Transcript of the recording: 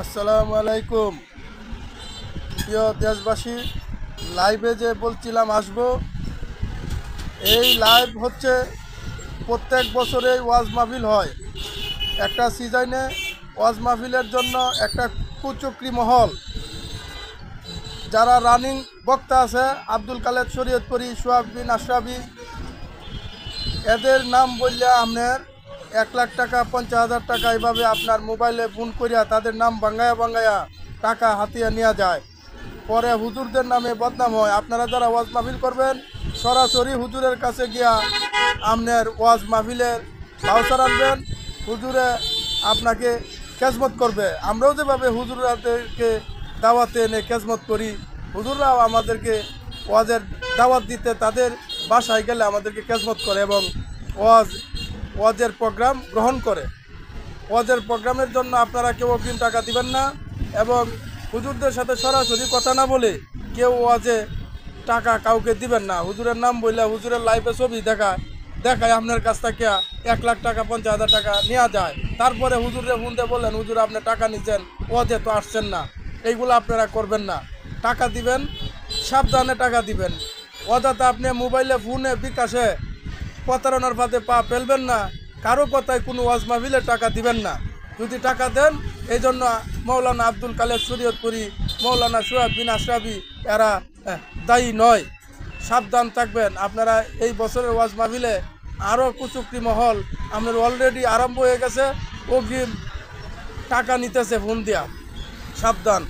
আসসালামু আলাইকুম প্রিয় দেশবাসী। লাইভে যে বলছিলাম আসবো, এই লাইভ হচ্ছে প্রত্যেক বছরেই ওয়াজ মাহফিল হয়। একটা সিজনে ওয়াজ মাহফিলের জন্য একটা কুচক্রি মহল, যারা রানিং বক্তা আছে আব্দুল কালেদ শরীয়তপুরী, সোহাগ বিন আশরাফি, এদের নাম বললে আপনার 1,00,000 টাকা 50,000 টাকা এইভাবে আপনার মোবাইলে ফোন করিয়া তাদের নাম ভাঙ্গায়া টাকা হাতিয়া নেওয়া যায়। পরে হুজুরদের নামে বদনাম হয়। আপনারা যারা ওয়াজ মাহফিল করবেন, সরাসরি হুজুরের কাছে গিয়া আপনার ওয়াজ মাহফিলের ভাউচার আনবেন, হুজুরে আপনাকে খেজমত করবে। আমরাও যেভাবে হুজুরদেরকে দাওয়াতে এনে খেজমত করি, হুজুররাও আমাদেরকে ওয়াজের দাওয়াত দিতে তাদের বাসায় গেলে আমাদেরকে খেজমত করে এবং ওয়াজের প্রোগ্রাম গ্রহণ করে। ওয়াজের প্রোগ্রামের জন্য আপনারা কেউ অগ্রিম টাকা দিবেন না এবং হুজুরদের সাথে সরাসরি কথা না বলে কেউ ওয়াজে টাকা কাউকে দিবেন না। হুজুরের নাম বললে হুজুরের লাইভে ছবি দেখায় আপনার কাছ থেকে 1,00,000 টাকা 50,000 টাকা নেওয়া যায়। তারপরে হুজুরে ফোন দিয়ে বললেন, হুজুর আপনি টাকা নিচ্ছেন, ওয়াজে তো আসছেন না। এইগুলো আপনারা করবেন না। টাকা দিবেন, সাবধানে টাকা দিবেন। অযথা আপনি মোবাইলে ফোনে বিকাশে প্রতারণার ফাঁদে পা ফেলবেন না। কারো কথায় কোনো ওয়াজ মাহফিলে টাকা দিবেন না। যদি টাকা দেন, এই জন্য মৌলানা আব্দুল কালেদ শরীয়তপুরী, মৌলানা সোহাগ বিন আশরাফি এরা দায়ী নয়। সাবধান থাকবেন আপনারা। এই বছরের ওয়াজ মাহফিলে আরও কুচুক্রি মহল আপনার অলরেডি আরম্ভ হয়ে গেছে, অগ্রিম টাকা নিতেছে ফোন দিয়া। সাবধান।